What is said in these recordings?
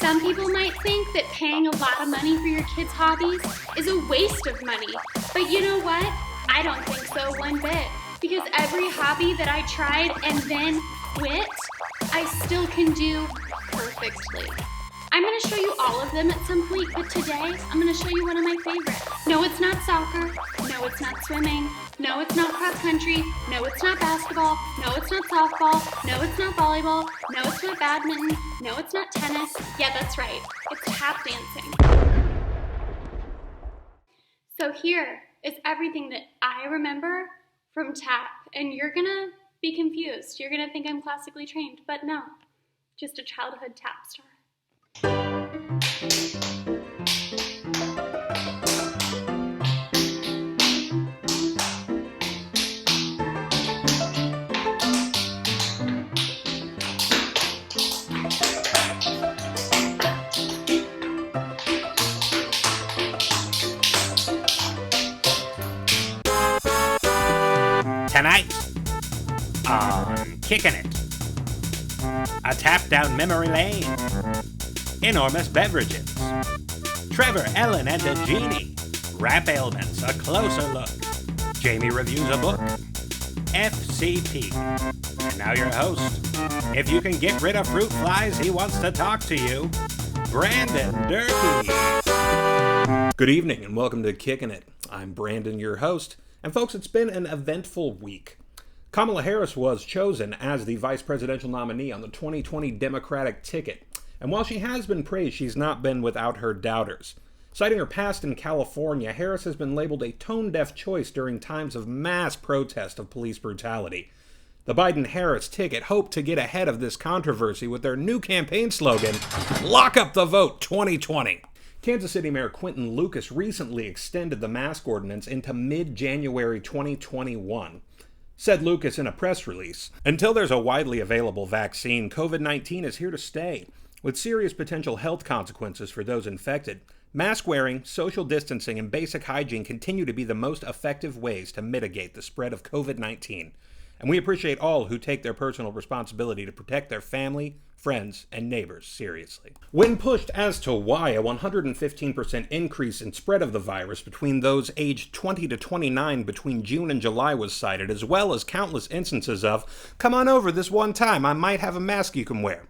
Some people might think that paying a lot of money for your kids' hobbies is a waste of money. But you know what? I don't think so one bit. Because every hobby that I tried and then quit, I still can do perfectly. I'm going to show you all of them at some point, but today I'm going to show you one of my favorites. No, it's not soccer. No, it's not swimming. No, it's not cross country. No, it's not basketball. No, it's not softball. No, it's not volleyball. No, it's not badminton. No, it's not tennis. Yeah, that's right. It's tap dancing. So here is everything that I remember from tap, and you're going to be confused. You're going to think I'm classically trained, but no, just a childhood tap star. Tonight on Kickin' It, a tap down memory lane, enormous beverages, Trevor, Ellen, and a Genie, rap Ailments, a closer look, Jamie reviews a book, FCP, and now your host, if you can get rid of fruit flies, he wants to talk to you, Brandon Durkee. Good evening and welcome to Kickin' It. I'm Brandon, your host. And folks, it's been an eventful week. Kamala Harris was chosen as the vice presidential nominee on the 2020 Democratic ticket. And while she has been praised, she's not been without her doubters. Citing her past in California, Harris has been labeled a tone-deaf choice during times of mass protest of police brutality. The Biden-Harris ticket hoped to get ahead of this controversy with their new campaign slogan, Lock Up the Vote 2020. Kansas City Mayor Quinton Lucas recently extended the mask ordinance into mid-January 2021. Said Lucas in a press release, "Until there's a widely available vaccine, COVID-19 is here to stay. With serious potential health consequences for those infected, mask wearing, social distancing, and basic hygiene continue to be the most effective ways to mitigate the spread of COVID-19. And we appreciate all who take their personal responsibility to protect their family, friends, and neighbors seriously." When pushed as to why a 115% increase in spread of the virus between those aged 20 to 29 between June and July was cited, as well as countless instances of, "Come on over this one time, I might have a mask you can wear."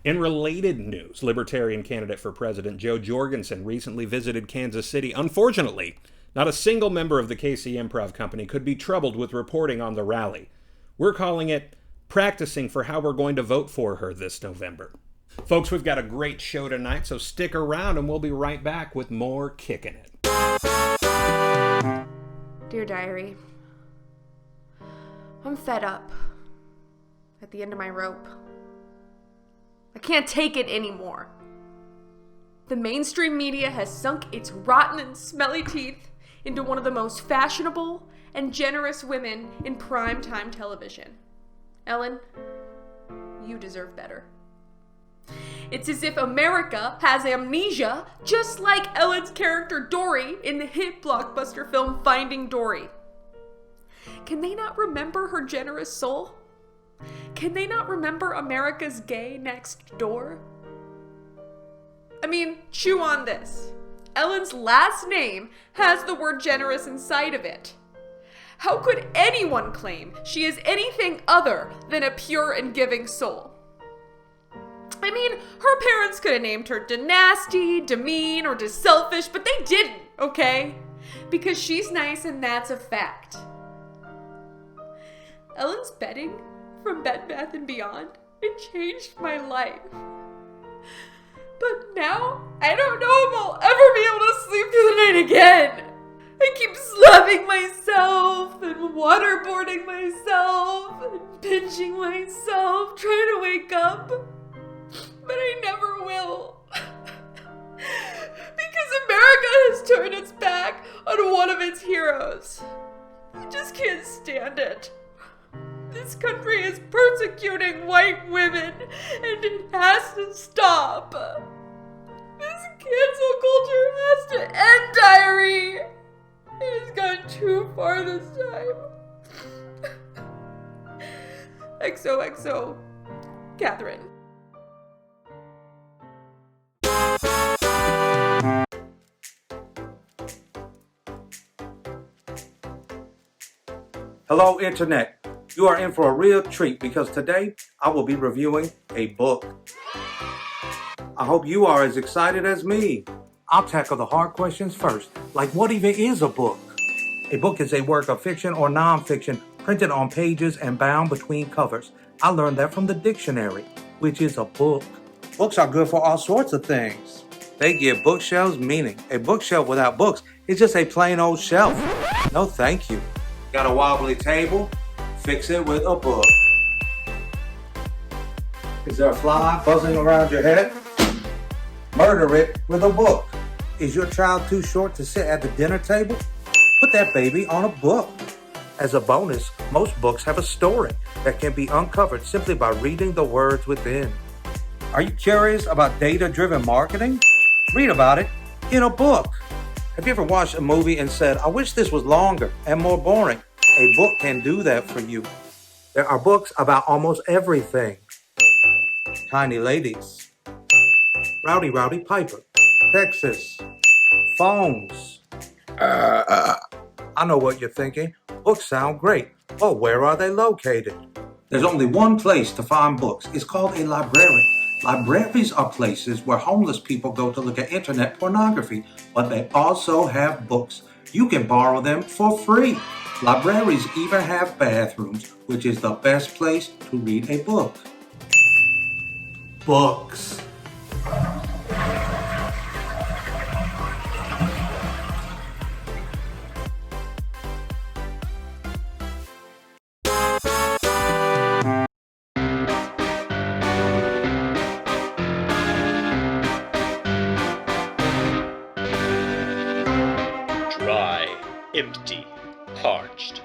In related news, Libertarian candidate for president Joe Jorgensen recently visited Kansas City. Unfortunately, not a single member of the KC Improv company could be troubled with reporting on the rally. We're calling it practicing for how we're going to vote for her this November. Folks, we've got a great show tonight, so stick around and we'll be right back with more Kickin' It. Dear Diary, I'm fed up. At the end of my rope. I can't take it anymore. The mainstream media has sunk its rotten and smelly teeth into one of the most fashionable and generous women in primetime television. Ellen, you deserve better. It's as if America has amnesia, just like Ellen's character Dory in the hit blockbuster film Finding Dory. Can they not remember her generous soul? Can they not remember America's gay next door? I mean, chew on this. Ellen's last name has the word generous inside of it. How could anyone claim she is anything other than a pure and giving soul? I mean, her parents could have named her Nasty, Demean, or Selfish, but they didn't, okay? Because she's nice and that's a fact. Ellen's bedding from Bed Bath & Beyond, it changed my life. But now, I don't know if I'll ever be able to sleep through the night again. I keep slapping myself and waterboarding myself and pinching myself, trying to wake up. But I never will. Because America has turned its back on one of its heroes. I just can't stand it. This country is persecuting white women, and it has to stop. This cancel culture has to end, Diary. It has gone too far this time. XOXO, Catherine. Hello, Internet. You are in for a real treat because today I will be reviewing a book. I hope you are as excited as me. I'll tackle the hard questions first, like what even is a book? A book is a work of fiction or non-fiction printed on pages and bound between covers. I learned that from the dictionary, which is a book. Books are good for all sorts of things. They give bookshelves meaning. A bookshelf without books is just a plain old shelf. No thank you. Got a wobbly table? Fix it with a book. Is there a fly buzzing around your head? Murder it with a book. Is your child too short to sit at the dinner table? Put that baby on a book. As a bonus, most books have a story that can be uncovered simply by reading the words within. Are you curious about data-driven marketing? Read about it in a book. Have you ever watched a movie and said, I wish this was longer and more boring? A book can do that for you. There are books about almost everything. Tiny Ladies, Rowdy Piper, Texas, Phones. I know what you're thinking. Books sound great, but where are they located? There's only one place to find books. It's called a library. Libraries are places where homeless people go to look at internet pornography, but they also have books. You can borrow them for free. Libraries even have bathrooms, which is the best place to read a book. Books. Dry, empty, parched.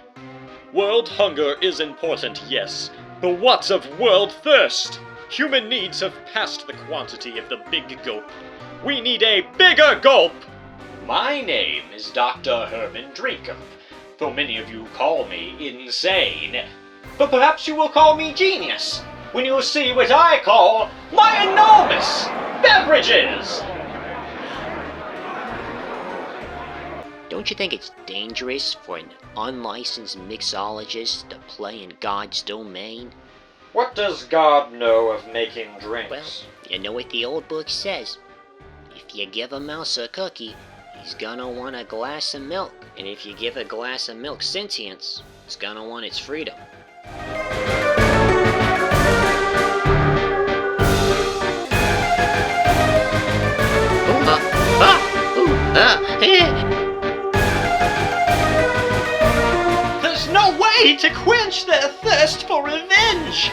World hunger is important, yes, but what of world thirst? Human needs have passed the quantity of the big gulp. We need a bigger gulp! My name is Dr. Herman Drakem, though many of you call me insane. But perhaps you will call me genius when you see what I call my enormous beverages! Don't you think it's dangerous for an unlicensed mixologist to play in God's domain? What does God know of making drinks? Well, you know what the old book says. If you give a mouse a cookie, he's gonna want a glass of milk. And if you give a glass of milk sentience, it's gonna want its freedom. There's no way to quench their thirst for revenge!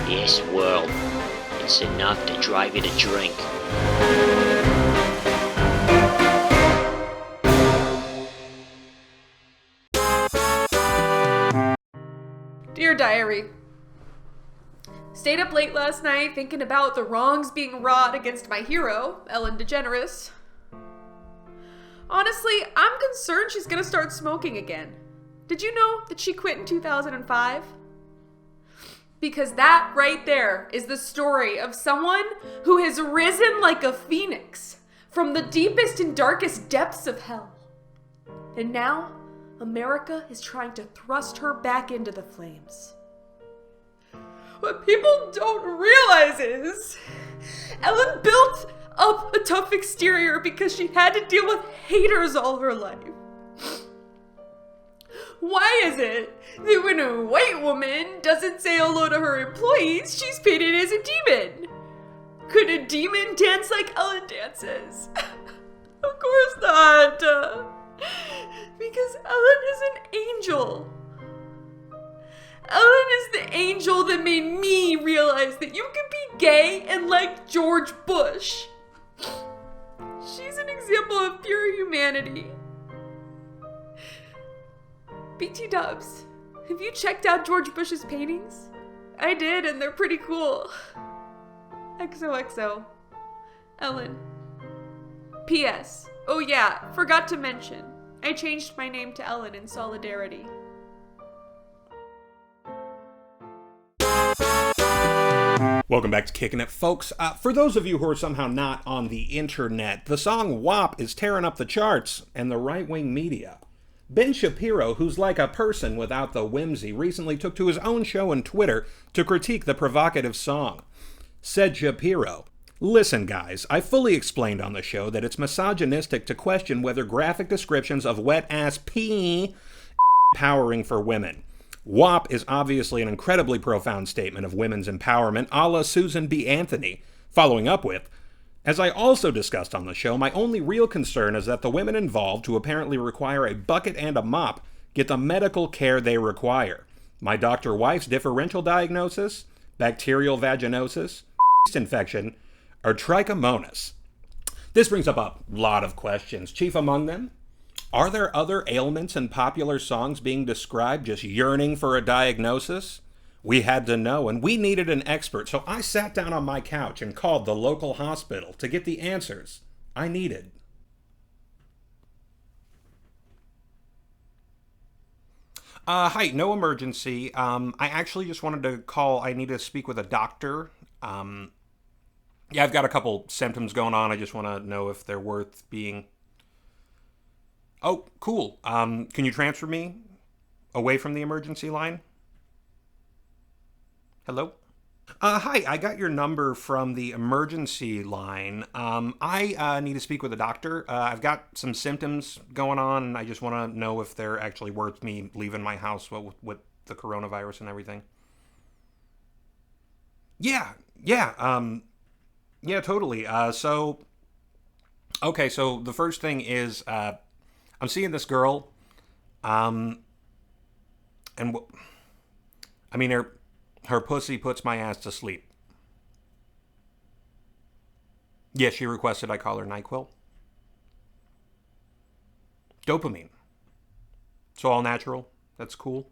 This world, it's enough to drive you to drink. Dear Diary, stayed up late last night thinking about the wrongs being wrought against my hero, Ellen DeGeneres. Honestly, I'm concerned she's gonna start smoking again. Did you know that she quit in 2005? Because that right there is the story of someone who has risen like a phoenix from the deepest and darkest depths of hell. And now, America is trying to thrust her back into the flames. What people don't realize is Ellen built up a tough exterior because she had to deal with haters all her life. Why is it that when a white woman doesn't say hello to her employees, she's painted as a demon? Could a demon dance like Ellen dances? Of course not. Because Ellen is an angel. Ellen is the angel that made me realize that you can be gay and like George Bush. She's an example of pure humanity. BT Dubs, have you checked out George Bush's paintings? I did, and they're pretty cool. XOXO. Ellen. P.S. Oh yeah, forgot to mention. I changed my name to Ellen in solidarity. Welcome back to Kickin' It, folks. For those of you who are somehow not on the internet, the song WAP is tearing up the charts and the right-wing media. Ben Shapiro, who's like a person without the whimsy, recently took to his own show on Twitter to critique the provocative song. Said Shapiro, "Listen, guys, I fully explained on the show that it's misogynistic to question whether graphic descriptions of wet-ass pee empowering for women. WAP is obviously an incredibly profound statement of women's empowerment, a la Susan B. Anthony," following up with, "As I also discussed on the show, my only real concern is that the women involved, who apparently require a bucket and a mop, get the medical care they require. My doctor wife's differential diagnosis, bacterial vaginosis, yeast infection, or trichomonas." This brings up a lot of questions. Chief among them, are there other ailments in popular songs being described just yearning for a diagnosis? We had to know, and we needed an expert, so I sat down on my couch and called the local hospital to get the answers I needed. Hi, no emergency. I actually just wanted to call. I need to speak with a doctor. Yeah, I've got a couple symptoms going on. I just want to know if they're worth being... Oh, cool. Can you transfer me away from the emergency line? Hello? Hi, I got your number from the emergency line. I need to speak with a doctor. I've got some symptoms going on, and I just want to know if they're actually worth me leaving my house with the coronavirus and everything. Yeah, totally. So the first thing is, I'm seeing this girl, and her pussy puts my ass to sleep. Yeah, she requested I call her NyQuil. Dopamine. So all natural. That's cool.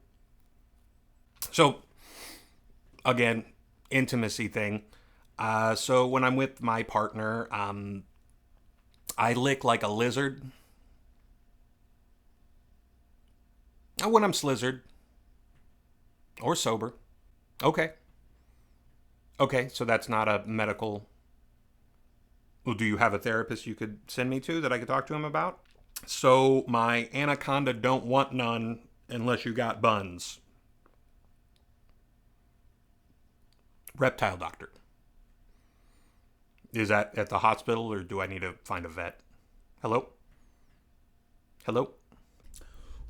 So, again, intimacy thing. So when I'm with my partner, I lick like a lizard. When I'm slizzard. Or sober. Okay, so that's not a medical... Well, do you have a therapist you could send me to that I could talk to him about? So my anaconda don't want none unless you got buns. Reptile doctor. Is that at the hospital, or do I need to find a vet? Hello? We'll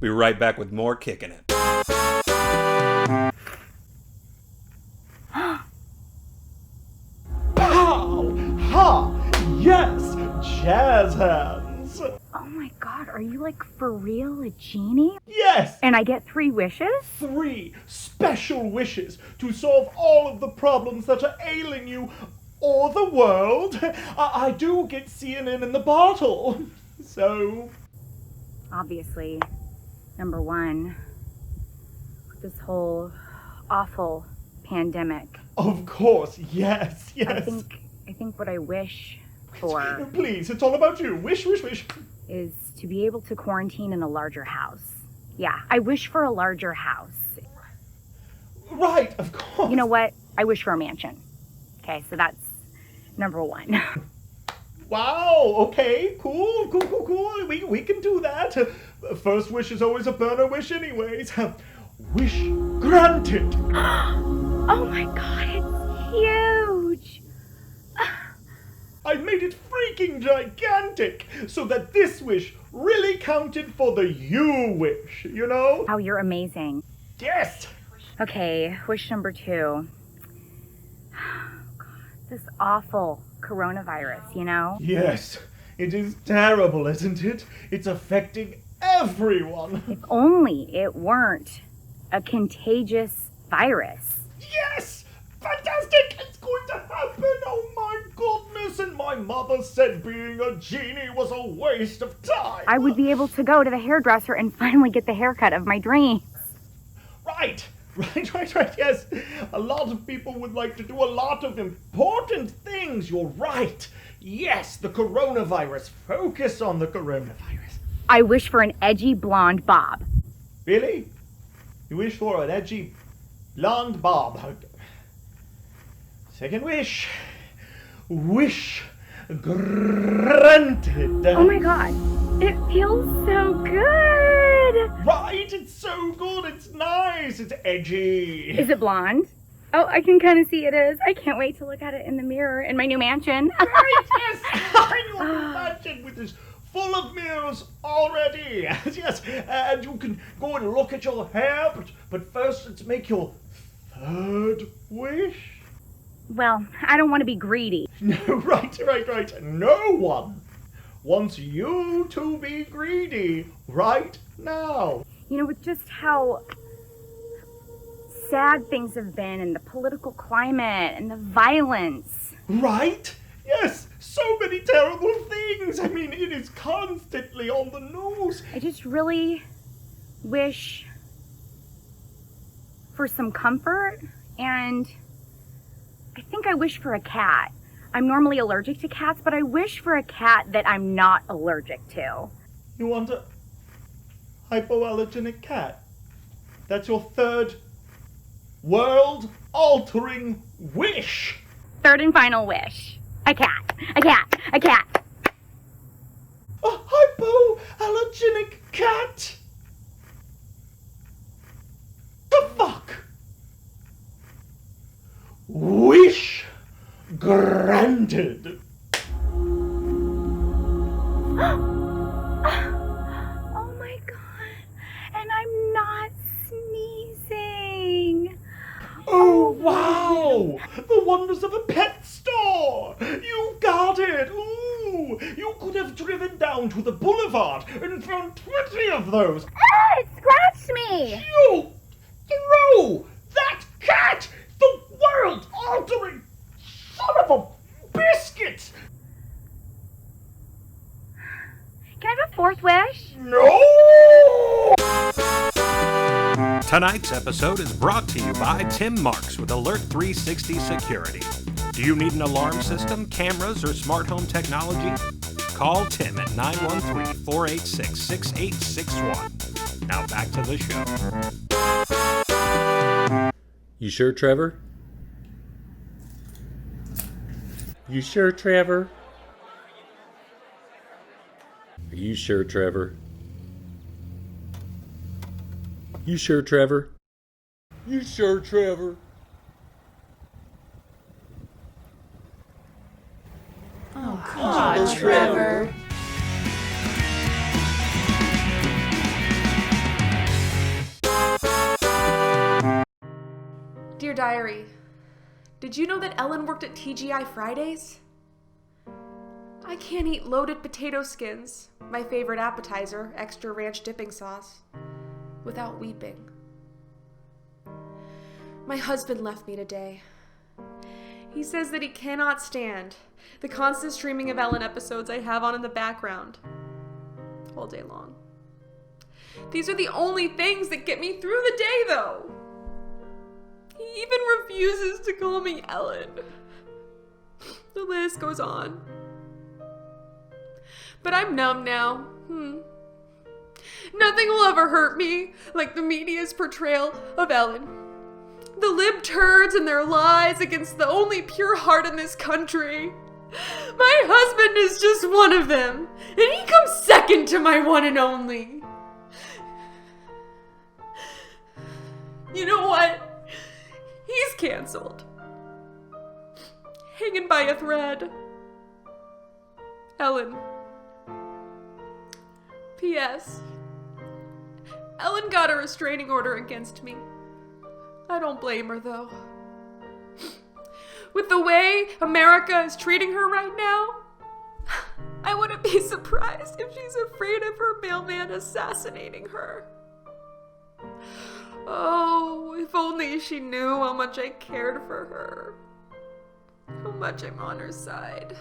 be right back with more Kickin' It. Pow! Ha! Yes! Jazz hands! Oh my god, are you like for real a genie? Yes! And I get 3 wishes? 3 special wishes to solve all of the problems that are ailing you or the world. I do get CNN in the bottle. So... Obviously, number 1, this whole awful pandemic. Of course, yes. I think what I wish for... Please, it's all about you. Wish. Is to be able to quarantine in a larger house. Yeah, I wish for a larger house. Right, of course. You know what? I wish for a mansion. Okay, so that's number 1. Wow, okay, cool. We can do that. First wish is always a burner wish anyways. Wish granted. Oh my god, it's huge. I made it freaking gigantic so that this wish really counted for the you wish, you know? Oh, you're amazing. Yes! Okay, wish number 2. God, this awful coronavirus, you know? Yes, it is terrible, isn't it? It's affecting everyone. If only it weren't a contagious virus. Yes! Fantastic! It's going to happen! Oh my goodness! And my mother said being a genie was a waste of time. I would be able to go to the hairdresser and finally get the haircut of my dreams. Right, yes. A lot of people would like to do a lot of important things. You're right. Yes, the coronavirus. Focus on the coronavirus. I wish for an edgy blonde bob. Really? You wish for an edgy blonde bob? Second wish. Wish granted. Oh my god, it feels so good! Right? It's so good. It's nice. It's edgy. Is it blonde? Oh, I can kind of see it is. I can't wait to look at it in the mirror in my new mansion. Right, yes. I can imagine with this full of mirrors already. Yes, and you can go and look at your hair, but first let's make your third wish. Well, I don't want to be greedy. No, right. No one wants you to be greedy right now. You know, with just how sad things have been and the political climate and the violence. Right? Yes, so many terrible things. I mean, it is constantly on the news. I just really wish for some comfort, and I think I wish for a cat. I'm normally allergic to cats, but I wish for a cat that I'm not allergic to. You want a hypoallergenic cat? That's your third world-altering wish. Third and final wish. A cat. A cat. A cat. A hypoallergenic cat? The fuck? Wish granted. Oh my god. And I'm not sneezing. Oh, wow! The wonders of a pet store! You got it! Ooh! You could have driven down to the boulevard and found 20 of those! Ah, it scratched me! You threw that cat! The world-altering son of a biscuit! Can I have a fourth wish? No! Tonight's episode is brought to you by Tim Marks with Alert 360 Security. Do you need an alarm system, cameras, or smart home technology? Call Tim at 913-486-6861. Now back to the show. You sure, Trevor? You sure, Trevor? Are you sure, Trevor? You sure, Trevor? You sure, Trevor? Oh, come on, Trevor. Dear Diary, did you know that Ellen worked at TGI Fridays? I can't eat loaded potato skins, my favorite appetizer, extra ranch dipping sauce, without weeping. My husband left me today. He says that he cannot stand the constant streaming of Ellen episodes I have on in the background all day long. These are the only things that get me through the day, though. He even refuses to call me Ellen. The list goes on. But I'm numb now. Nothing will ever hurt me like the media's portrayal of Ellen. The lib turds and their lies against the only pure heart in this country. My husband is just one of them, and he comes second to my one and only. You know what? He's canceled. Hanging by a thread. Ellen. P.S. Ellen got a restraining order against me. I don't blame her, though. With the way America is treating her right now, I wouldn't be surprised if she's afraid of her mailman assassinating her. Oh, if only she knew how much I cared for her. How much I'm on her side.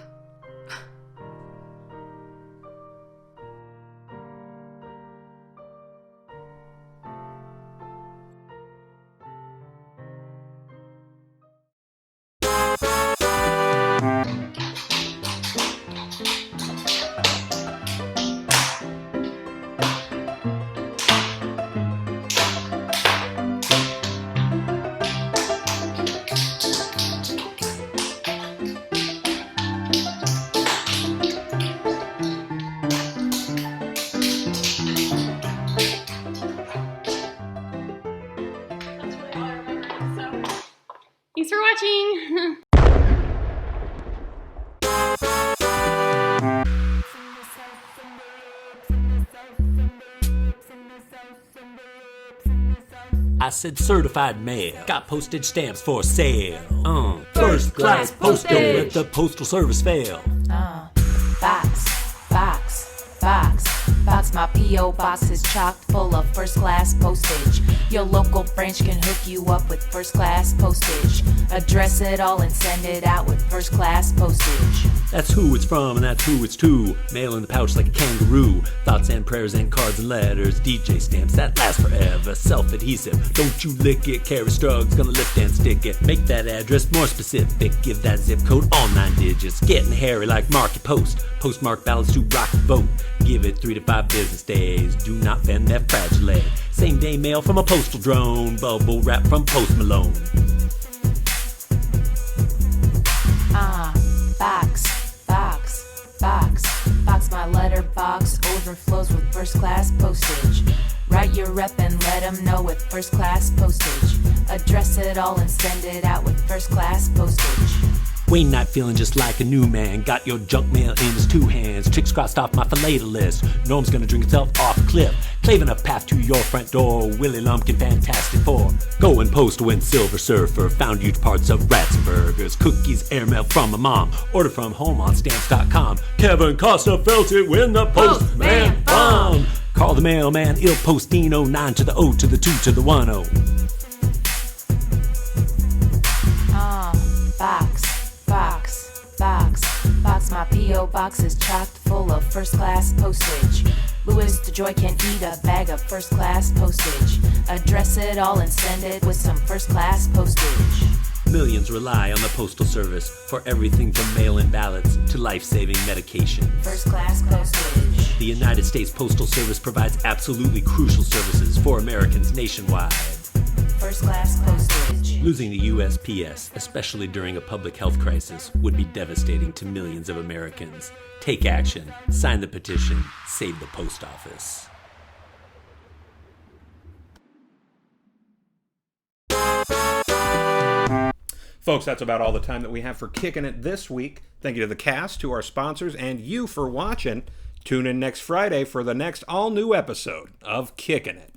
I said certified mail. Got postage stamps for sale. First class postage. Don't let the postal service fail. Box, my P.O. box is chocked full of first class postage. Your local branch can hook you up with first class postage. Address it all and send it out with first class postage. That's who it's from and that's who it's to. Mail in the pouch like a kangaroo. Thoughts and prayers and cards and letters. DJ stamps that last forever. Self-adhesive. Don't you lick it. Carry Strug's gonna lift and stick it. Make that address more specific. Give that zip code all 9 digits. Getting hairy like Marky Post. Postmark ballots to rock the vote. Give it 3 to 5 business days. Do not bend that fragile leg. Same day mail from a postal drone. Bubble wrap from Post Malone. Box, my letterbox overflows with first class postage. Write your rep and let them know with first class postage. Address it all and send it out with first class postage. Wayne night feeling just like a new man. Got your junk mail in his 2 hands. Chicks crossed off my filet list. Norm's gonna drink itself off a cliff. Claving a path to your front door. Willie Lumpkin, Fantastic Four. Go and post when Silver Surfer found huge parts of rats and burgers. Cookies, airmail from a mom. Order from home on stamps.com. Kevin Costa felt it when the postman bombed. Call the mailman, Il Postino. 9 to the O to the 2 to the 1 O. Box, my P.O. box is chocked full of first class postage. Louis DeJoy can eat a bag of first class postage. Address it all and send it with some first class postage. Millions rely on the postal service for everything from mail-in ballots to life-saving medication. First class postage. The United States Postal Service provides absolutely crucial services for Americans nationwide. First class postage. Losing the USPS, especially during a public health crisis, would be devastating to millions of Americans. Take action. Sign the petition. Save the post office. Folks, that's about all the time that we have for Kickin' It this week. Thank you to the cast, to our sponsors, and you for watching. Tune in next Friday for the next all-new episode of Kickin' It.